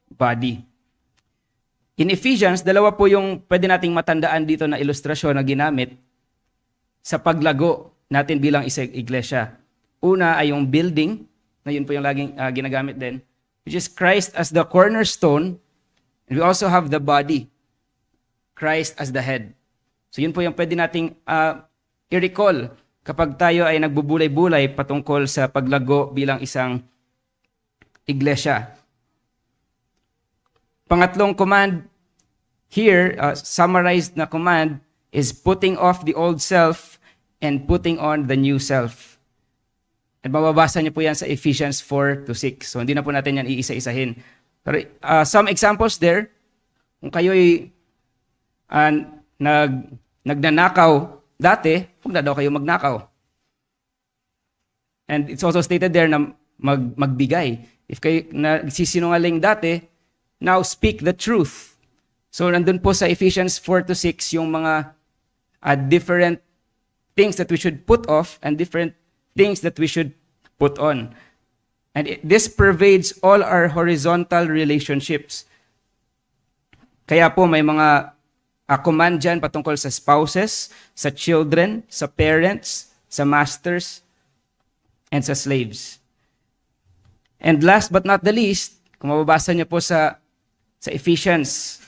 body. In Ephesians, dalawa po yung pwede nating matandaan dito na ilustrasyon na ginamit sa paglago natin bilang isang iglesia. Una ay yung building, na yun po yung laging ginagamit din, which is Christ as the cornerstone, and we also have the body, Christ as the head. So yun po yung pwede nating i-recall kapag tayo ay nagbubulay-bulay patungkol sa paglago bilang isang iglesia. Pangatlong command here, summarized na command, is putting off the old self and putting on the new self. At mababasa niyo po yan sa Ephesians 4-6. So hindi na po natin yan iisa-isahin. Pero some examples there, kung kayo'y nagnanakaw dati, huwag na daw kayo magnakaw. And it's also stated there na magbigay. If kayo nagsisinungaling dati, now speak the truth. So nandun po sa Ephesians 4-6 yung mga different things that we should put off and different things that we should put on. And this pervades all our horizontal relationships. Kaya po may mga command dyan patungkol sa spouses, sa children, sa parents, sa masters, and sa slaves. And last but not the least, kung mababasa niyo po sa Ephesians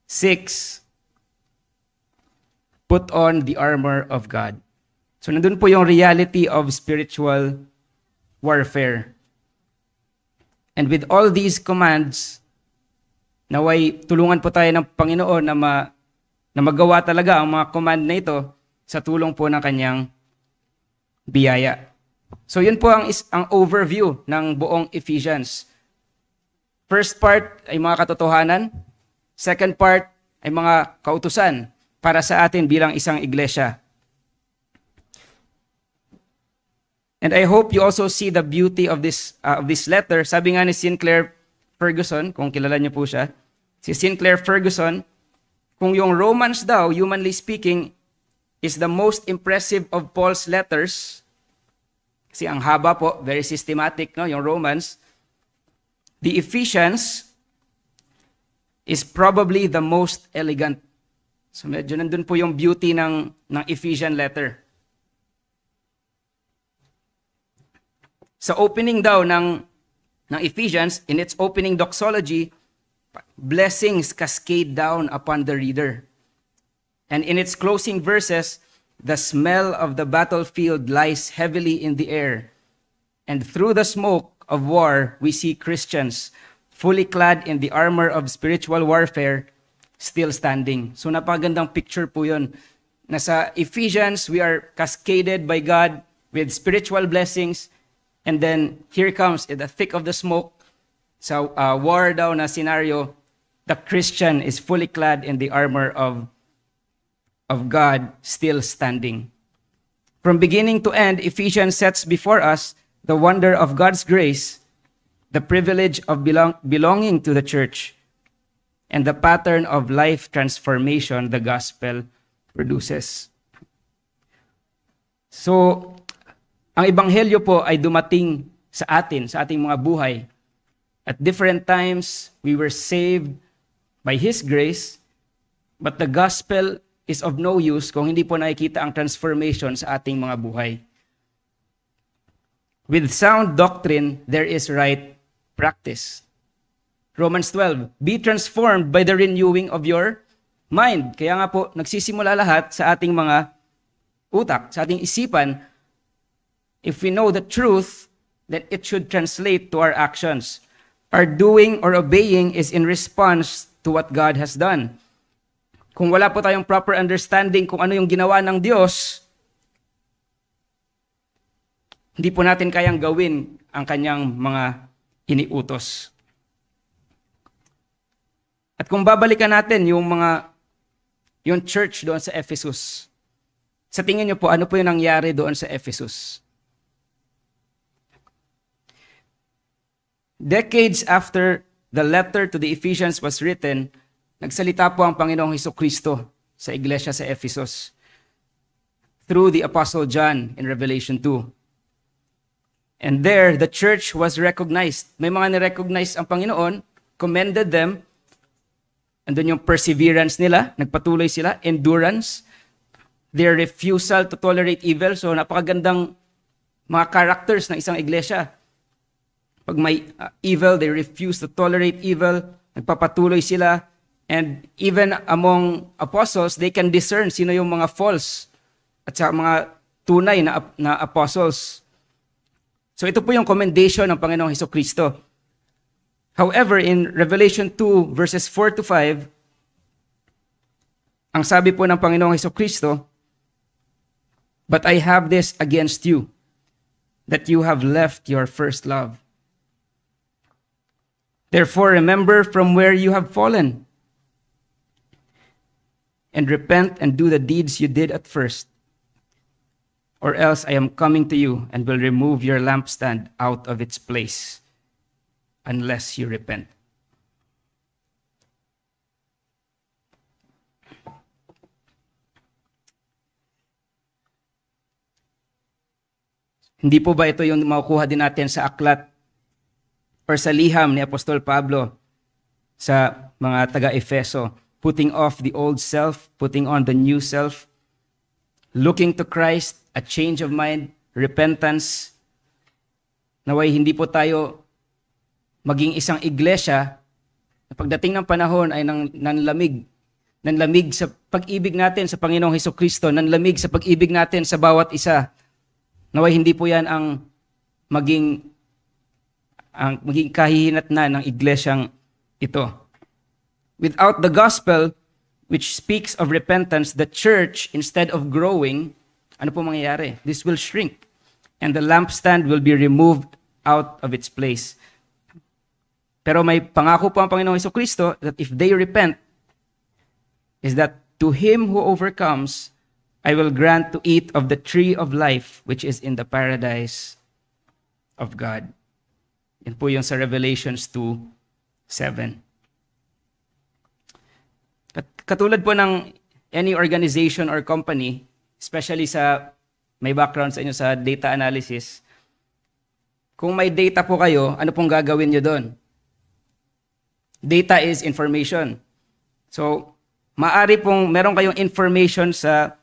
6, put on the armor of God. So nandun po yung reality of spiritual warfare. And with all these commands, naway tulungan po tayo ng Panginoon na magawa talaga ang mga command na ito sa tulong po ng kanyang biyaya. So yun po ang overview ng buong Ephesians. First part ay mga katotohanan. Second part, ay mga kautusan para sa atin bilang isang iglesia. And I hope you also see the beauty of this letter. Sabi nga ni Sinclair Ferguson, kung kilala niyo po siya, si Sinclair Ferguson, kung yung Romans daw, humanly speaking, is the most impressive of Paul's letters, kasi ang haba po, very systematic, no, yung Romans, the Ephesians is probably the most elegant. So medyo nandun po yung beauty ng Ephesian letter. Sa opening daw ng Ephesians, in its opening doxology, blessings cascade down upon the reader. And in its closing verses, the smell of the battlefield lies heavily in the air. And through the smoke of war, we see Christians fully clad in the armor of spiritual warfare, still standing. So napakagandang picture po yun. Nasa Ephesians, we are cascaded by God with spiritual blessings. And then here comes in the thick of the smoke, sa war daw na scenario, the Christian is fully clad in the armor of God, still standing. From beginning to end, Ephesians sets before us the wonder of God's grace, the privilege of belonging to the church, and the pattern of life transformation the gospel produces. So, ang ebanghelyo po ay dumating sa atin, sa ating mga buhay. At different times, we were saved by His grace, but the gospel is of no use kung hindi po nakikita ang transformation sa ating mga buhay. With sound doctrine, there is right practice. Romans 12, be transformed by the renewing of your mind. Kaya nga po, nagsisimula lahat sa ating mga utak, sa ating isipan. If we know the truth, then it should translate to our actions. Our doing or obeying is in response to what God has done. Kung wala po tayong proper understanding kung ano yung ginawa ng Diyos, hindi po natin kayang gawin ang kanyang mga iniutos. At kung babalikan natin yung church doon sa Ephesus, sa tingin niyo po, ano po yung nangyari doon sa Ephesus? Decades after the letter to the Ephesians was written, nagsalita po ang Panginoong Hesukristo sa iglesia sa Ephesus through the Apostle John in Revelation 2. And there, the church was recognized. May mga nirecognize ang Panginoon, commended them, and then yung perseverance nila, nagpatuloy sila, endurance, their refusal to tolerate evil. So napakagandang mga characters ng isang iglesia. Pag may evil, they refuse to tolerate evil, nagpapatuloy sila, and even among apostles, they can discern sino yung mga false at sa mga tunay na apostles. So ito po yung commendation ng Panginoong Hesukristo. However, in Revelation 2, verses 4 to 5, ang sabi po ng Panginoong Hesukristo, but I have this against you, that you have left your first love. Therefore, remember from where you have fallen, and repent and do the deeds you did at first. Or else I am coming to you and will remove your lampstand out of its place, unless you repent. Hindi po ba ito yung makukuha din natin sa aklat or sa liham ni Apostol Pablo sa mga taga-Efeso? Putting off the old self, putting on the new self, looking to Christ, a change of mind, repentance. Naway hindi po tayo maging isang iglesia na pagdating ng panahon ay nanlamig sa pag-ibig natin sa Panginoong Hesukristo, nanlamig sa pag-ibig natin sa bawat isa. Naway hindi po yan ang maging kahihinatnan ng iglesyang ito. Without the gospel, which speaks of repentance, the church, instead of growing, ano po mangyayari? This will shrink, and the lampstand will be removed out of its place. Pero may pangako po ang Panginoong Hesukristo that if they repent, is that to him who overcomes, I will grant to eat of the tree of life which is in the paradise of God. Yan po yung sa Revelations 2:7. Katulad po ng any organization or company, especially sa may background sa inyo sa data analysis, kung may data po kayo, ano pong gagawin nyo doon? Data is information. So, maari pong meron kayong information sa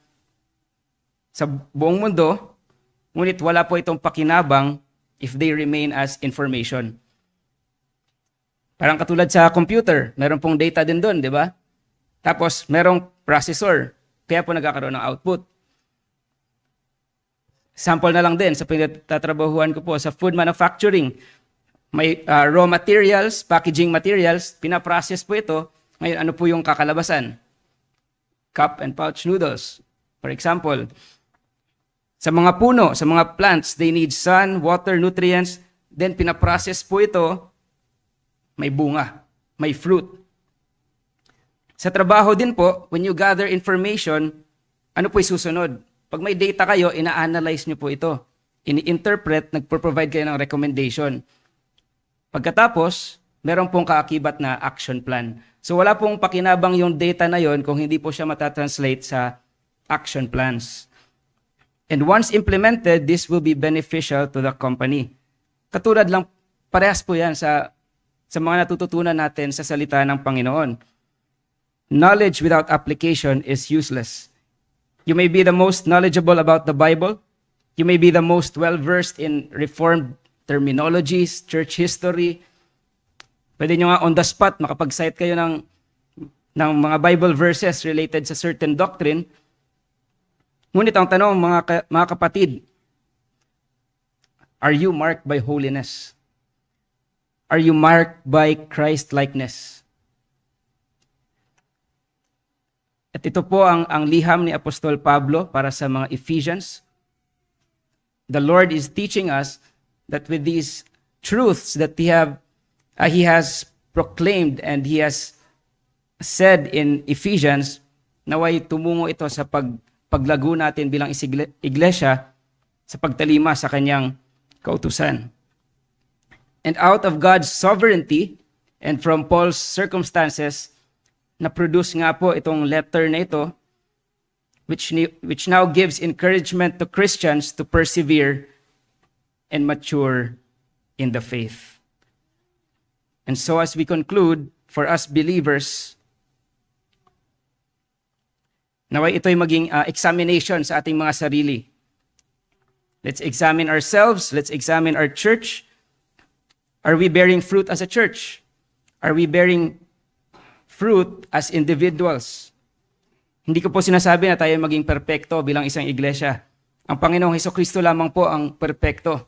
buong mundo, ngunit wala po itong pakinabang if they remain as information. Parang katulad sa computer, meron pong data din doon, di ba? Tapos, merong processor, kaya po nagkakaroon ng output. Sample na lang din sa pinagtatrabahuan ko po sa food manufacturing. May raw materials, packaging materials, pinaprocess po ito. Ngayon, ano po yung kakalabasan? Cup and pouch noodles. For example, sa mga puno, sa mga plants, they need sun, water, nutrients. Then, pinaprocess po ito, may bunga, may fruit. Sa trabaho din po, when you gather information, ano po susunod? Pag may data kayo, ina-analyze nyo po ito. Ini-interpret, nagpo-provide kayo ng recommendation. Pagkatapos, meron pong kaakibat na action plan. So wala pong pakinabang yung data na yon kung hindi po siya matatranslate sa action plans. And once implemented, this will be beneficial to the company. Katulad lang, parehas po yan sa mga natututunan natin sa salita ng Panginoon. Knowledge without application is useless. You may be the most knowledgeable about the Bible. You may be the most well-versed in Reformed terminologies, church history. Pwede nyo nga on the spot, makapag-cite kayo ng mga Bible verses related sa certain doctrine. Ngunit ang tanong, mga kapatid, are you marked by holiness? Are you marked by Christ-likeness? At ito po ang liham ni Apostol Pablo para sa mga Ephesians. The Lord is teaching us that with these truths that He has proclaimed and He has said in Ephesians, naway tumungo ito sa paglago natin bilang iglesia sa pagtalima sa Kanyang kautusan. And out of God's sovereignty and from Paul's circumstances, na-produce nga po itong letter na ito, which now gives encouragement to Christians to persevere and mature in the faith. And so as we conclude, for us believers, naway ito'y maging examination sa ating mga sarili. Let's examine ourselves, let's examine our church. Are we bearing fruit as a church? Are we bearing fruit as individuals? Hindi ko po sinasabi na tayo maging perpekto bilang isang iglesia. Ang Panginoong Hesukristo lamang po ang perpekto.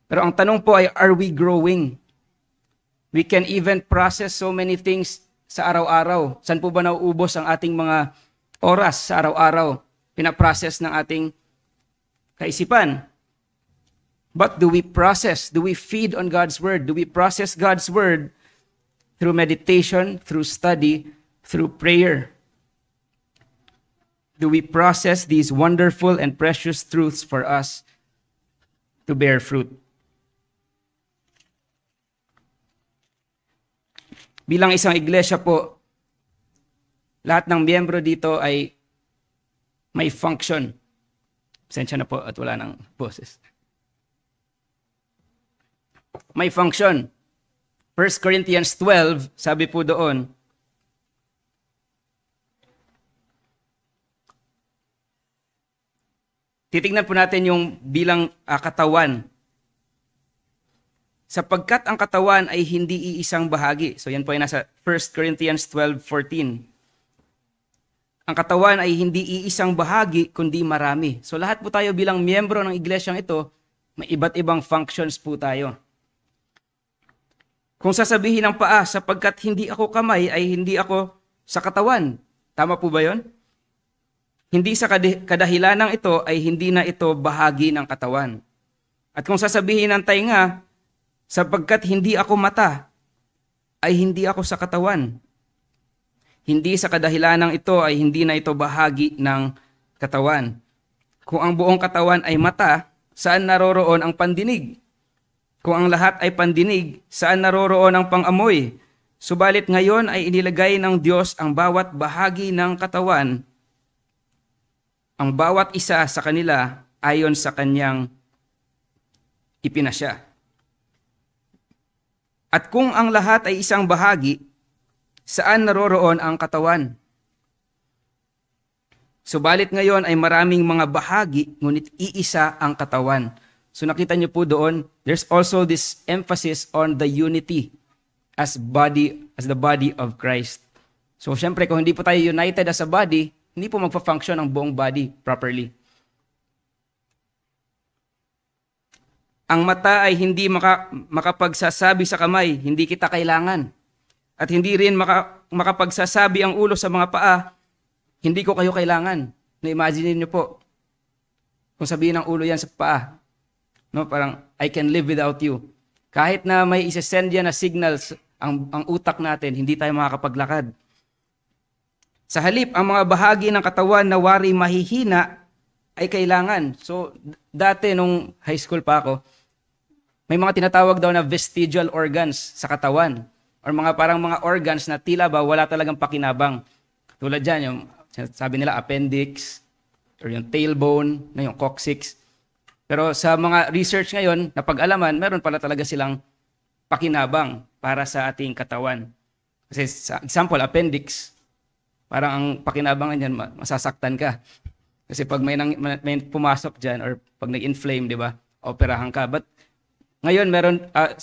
Pero ang tanong po ay, are we growing? We can even process so many things sa araw-araw. Saan po ba nauubos ang ating mga oras sa araw-araw? Pinaprocess ng ating kaisipan. But do we process? Do we feed on God's Word? Do we process God's Word through meditation, through study, through prayer? Do we process these wonderful and precious truths for us to bear fruit? Bilang isang iglesia po, lahat ng miyembro dito ay may function. Pasensya na po at wala ng boses. May function. 1 Corinthians 12, sabi po doon, titignan po natin yung bilang katawan. Sapagkat ang katawan ay hindi iisang bahagi. So yan po ay nasa 1 Corinthians 12:14. Ang katawan ay hindi iisang bahagi, kundi marami. So lahat po tayo bilang miyembro ng iglesyang ito, may iba't ibang functions po tayo. Kung sasabihin ng paa, sapagkat hindi ako kamay, ay hindi ako sa katawan. Tama po ba yon? Hindi sa kadahilanang ito ay hindi na ito bahagi ng katawan. At kung sasabihin ng tainga, sapagkat hindi ako mata, ay hindi ako sa katawan. hindi sa kadahilanang ito ay hindi na ito bahagi ng katawan. Kung ang buong katawan ay mata, saan naroroon ang pandinig? Kung ang lahat ay pandinig, saan naroroon ang pangamoy? Subalit ngayon ay inilagay ng Diyos ang bawat bahagi ng katawan, ang bawat isa sa kanila ayon sa kanyang ipinasya. At kung ang lahat ay isang bahagi, saan naroroon ang katawan? Subalit ngayon ay maraming mga bahagi, ngunit iisa ang katawan. So nakita niyo po doon, there's also this emphasis on the unity as the body of Christ. So syempre kung hindi po tayo united as a body, hindi po magfa-function ang buong body properly. Ang mata ay hindi makapagsasabi sa kamay, hindi kita kailangan. At hindi rin makapagsasabi ang ulo sa mga paa, hindi ko kayo kailangan. Na-imagine niyo po, kung sabihin ng ulo yan sa paa, no, parang, I can live without you. Kahit na may isa-send yan na signals ang utak natin, hindi tayo makakapaglakad. Sa halip, ang mga bahagi ng katawan na wari mahihina ay kailangan. So, dati nung high school pa ako, may mga tinatawag daw na vestigial organs sa katawan. Or parang mga organs na tila ba wala talagang pakinabang. Tulad dyan, yung sabi nila appendix, or yung tailbone, yung coccyx. Pero sa mga research ngayon, napag-alaman, meron pala talaga silang pakinabang para sa ating katawan. Kasi sa example, appendix, parang ang pakinabangan niyan, masasaktan ka. Kasi pag may pumasok dyan, or pag nag-inflame, di ba, operahan ka. But ngayon, meron,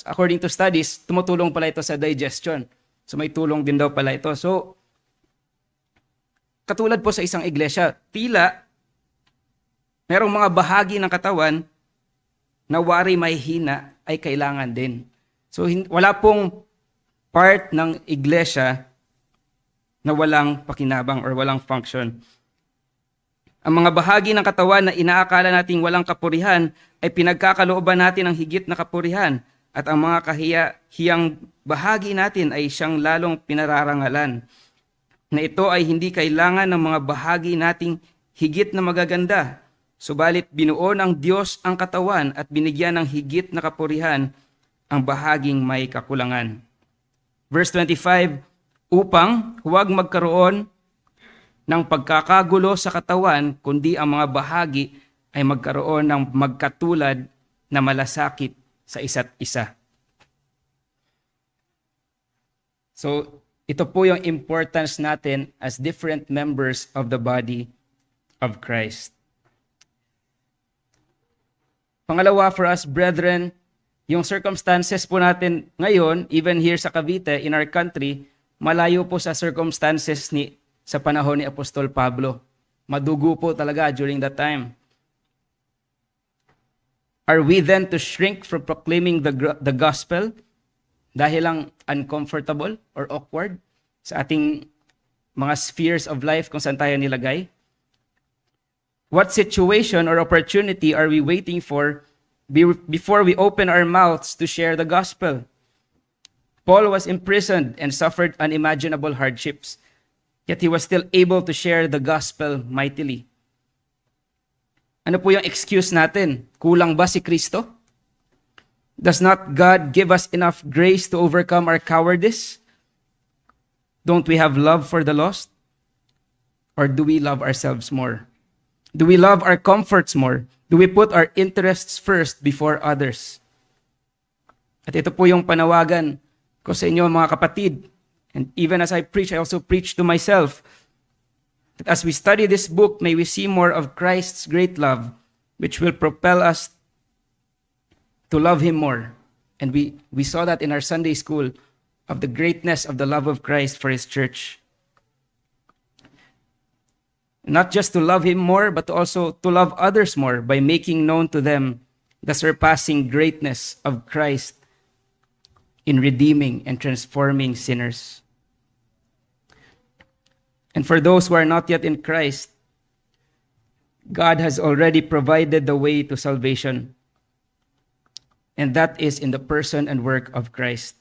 according to studies, tumutulong pala ito sa digestion. So may tulong din daw pala ito. So, katulad po sa isang iglesia, tila merong mga bahagi ng katawan na wari mahihina ay kailangan din. So wala pong part ng iglesia na walang pakinabang or walang function. Ang mga bahagi ng katawan na inaakala nating walang kapurihan ay pinagkakalooban natin ng higit na kapurihan, at ang mga kahiyang bahagi natin ay siyang lalong pinararangalan, na ito ay hindi kailangan ng mga bahagi nating higit na magaganda. Subalit binuo ng Diyos ang katawan at binigyan ng higit na kapurihan ang bahaging may kakulangan. Verse 25, upang huwag magkaroon ng pagkakagulo sa katawan, kundi ang mga bahagi ay magkaroon ng magkatulad na malasakit sa isa't isa. So, ito po yung importance natin as different members of the body of Christ. Pangalawa, for us, brethren, yung circumstances po natin ngayon, even here sa Cavite, in our country, malayo po sa circumstances sa panahon ni Apostol Pablo. Madugo po talaga during that time. Are we then to shrink from proclaiming the gospel dahil lang uncomfortable or awkward sa ating mga spheres of life kung saan tayo nilagay? What situation or opportunity are we waiting for before we open our mouths to share the gospel? Paul was imprisoned and suffered unimaginable hardships, yet he was still able to share the gospel mightily. Ano po yung excuse natin? Kulang ba si Kristo? Does not God give us enough grace to overcome our cowardice? Don't we have love for the lost? Or do we love ourselves more? Do we love our comforts more? Do we put our interests first before others? At ito po yung panawagan ko sa inyo, mga kapatid. And even as I preach, I also preach to myself. That as we study this book, may we see more of Christ's great love, which will propel us to love Him more. And we saw that in our Sunday school, of the greatness of the love of Christ for His church. Not just to love Him more, but also to love others more by making known to them the surpassing greatness of Christ in redeeming and transforming sinners. And for those who are not yet in Christ, God has already provided the way to salvation. And that is in the person and work of Christ.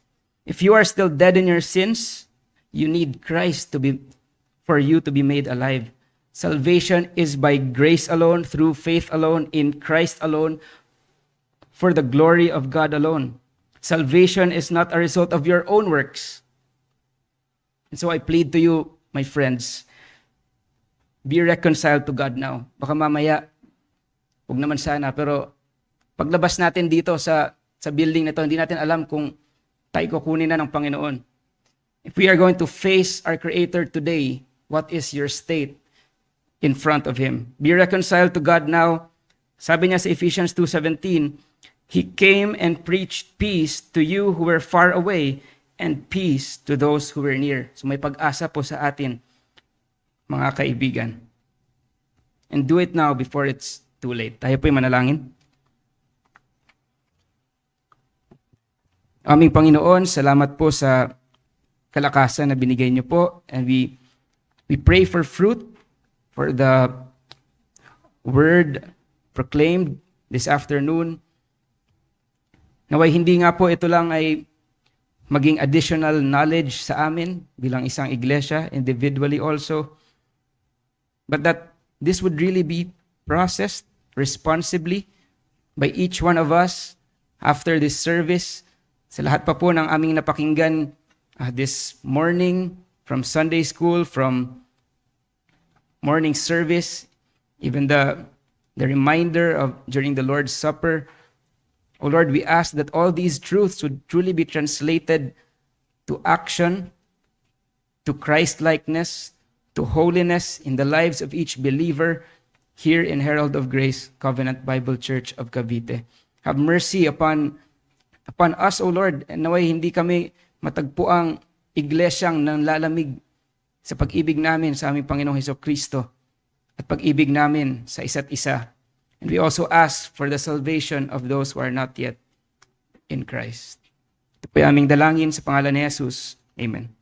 If you are still dead in your sins, You need Christ for you to be made alive. Salvation is by grace alone, through faith alone, in Christ alone, for the glory of God alone. Salvation is not a result of your own works. And so I plead to you, my friends, be reconciled to God now. Baka mamaya, huwag naman sana, pero paglabas natin dito sa building na ito, hindi natin alam kung tayo kukunin na ng Panginoon. If we are going to face our Creator today, what is your state in front of Him? Be reconciled to God now. Sabi niya sa Ephesians 2:17, He came and preached peace to you who were far away and peace to those who were near. So may pag-asa po sa atin, mga kaibigan. And do it now before it's too late. Tayo po yung manalangin. Aming Panginoon, salamat po sa kalakasan na binigay niyo po. And we pray for fruit, for the word proclaimed this afternoon. Naway hindi nga po ito lang ay maging additional knowledge sa amin bilang isang iglesia, individually also, but that this would really be processed responsibly by each one of us after this service. Sa lahat pa po ng aming napakinggan this morning, from Sunday school, from morning service, even the reminder of during the Lord's Supper. Oh Lord, we ask that all these truths would truly be translated to action, to Christ-likeness, to holiness in the lives of each believer here in Herald of Grace Covenant Bible Church of Cavite. Have mercy upon us, O Lord, and naway hindi kami matagpuang iglesyang nanlalamig sa pag-ibig namin sa aming Panginoong Hesukristo at pag-ibig namin sa isa't isa. And we also ask for the salvation of those who are not yet in Christ. Ito po yung aming dalangin sa pangalan ni Jesus. Amen.